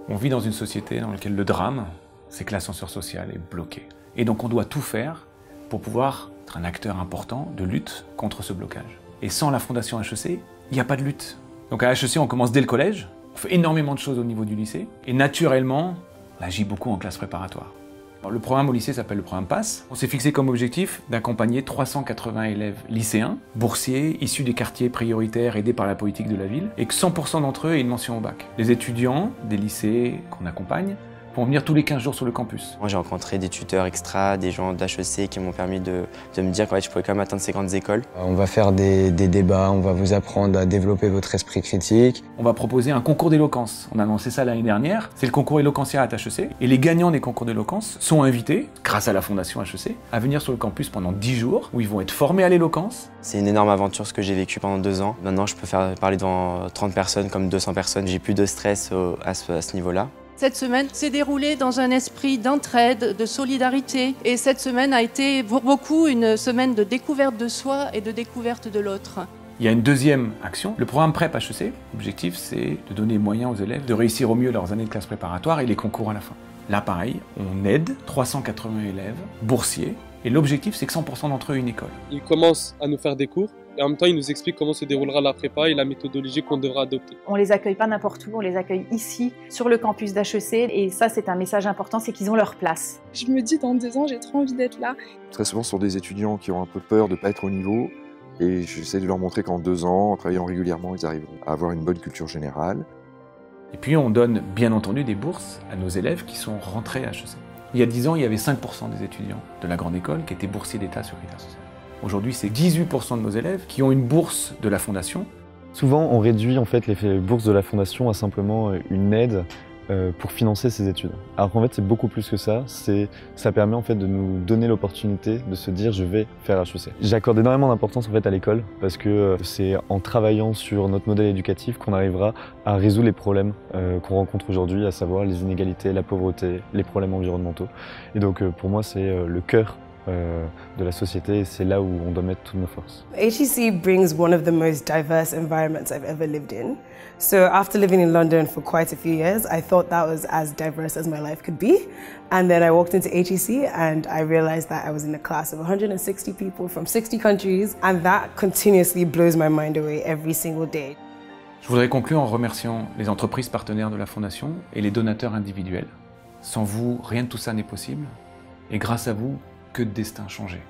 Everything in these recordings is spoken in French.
On vit dans une société dans laquelle le drame, c'est que l'ascenseur social est bloqué. Et donc on doit tout faire pour pouvoir être un acteur important de lutte contre ce blocage. Et sans la Fondation HEC, il n'y a pas de lutte. Donc à HEC, on commence dès le collège, on fait énormément de choses au niveau du lycée, et naturellement, on agit beaucoup en classe préparatoire. Le programme au lycée s'appelle le programme PASS. On s'est fixé comme objectif d'accompagner 380 élèves lycéens, boursiers, issus des quartiers prioritaires aidés par la politique de la ville, et que 100% d'entre eux aient une mention au bac. Les étudiants des lycées qu'on accompagne vont venir tous les 15 jours sur le campus. Moi, j'ai rencontré des tuteurs extra, des gens d'HEC qui m'ont permis de me dire que je pouvais quand même atteindre ces grandes écoles. On va faire des débats, on va vous apprendre à développer votre esprit critique. On va proposer un concours d'éloquence. On a lancé ça l'année dernière. C'est le concours éloquentiel à HEC. Et les gagnants des concours d'éloquence sont invités, grâce à la Fondation HEC, à venir sur le campus pendant 10 jours, où ils vont être formés à l'éloquence. C'est une énorme aventure ce que j'ai vécu pendant 2 ans. Maintenant, je peux faire parler devant 30 personnes comme 200 personnes. J'ai plus de stress à ce niveau-là. Cette semaine s'est déroulée dans un esprit d'entraide, de solidarité. Et cette semaine a été pour beaucoup une semaine de découverte de soi et de découverte de l'autre. Il y a une deuxième action, le programme PrEP HEC. L'objectif, c'est de donner moyen aux élèves de réussir au mieux leurs années de classe préparatoire et les concours à la fin. Là, pareil, on aide 380 élèves boursiers. Et l'objectif, c'est que 100% d'entre eux aient une école. Ils commencent à nous faire des cours. Et en même temps, ils nous expliquent comment se déroulera la prépa et la méthodologie qu'on devra adopter. On les accueille pas n'importe où, on les accueille ici, sur le campus d'HEC. Et ça, c'est un message important, c'est qu'ils ont leur place. Je me dis, dans 2 ans, j'ai trop envie d'être là. Très souvent, ce sont des étudiants qui ont un peu peur de ne pas être au niveau. Et j'essaie de leur montrer qu'en 2 ans, en travaillant régulièrement, ils arriveront à avoir une bonne culture générale. Et puis, on donne bien entendu des bourses à nos élèves qui sont rentrés à HEC. Il y a 10 ans, il y avait 5% des étudiants de la grande école qui étaient boursiers d'État sur critères sociaux. Aujourd'hui, c'est 18% de nos élèves qui ont une bourse de la Fondation. Souvent, on réduit en fait les bourses de la Fondation à simplement une aide pour financer ses études. Alors qu'en fait, c'est beaucoup plus que ça. Ça permet en fait de nous donner l'opportunité de se dire je vais faire HEC. J'accorde énormément d'importance en fait à l'école parce que c'est en travaillant sur notre modèle éducatif qu'on arrivera à résoudre les problèmes qu'on rencontre aujourd'hui, à savoir les inégalités, la pauvreté, les problèmes environnementaux. Et donc pour moi, c'est le cœur de la société, et c'est là où on doit mettre toutes nos forces. HEC brings one of the most diverse environments I've ever lived in. So after living in London for quite a few years, I thought that was as diverse as my life could be. And then I walked into HEC and I realized that I was in a class of 160 people from 60 countries, and that continuously blows my mind away every single day. Je voudrais conclure en remerciant les entreprises partenaires de la Fondation et les donateurs individuels. Sans vous, rien de tout ça n'est possible. Et grâce à vous, que de destins changés.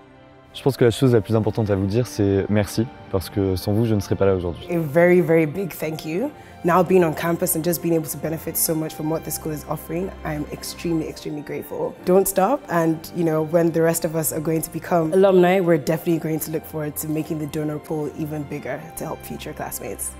Je pense que la chose la plus importante à vous dire, c'est merci, parce que sans vous, je ne serais pas là aujourd'hui. A very, very big thank you. Now being on campus and just being able to benefit so much from what the school is offering, I'm extremely, extremely grateful. Don't stop, and you know, when the rest of us are going to become alumni, we're definitely going to look forward to making the donor pool even bigger to help future classmates.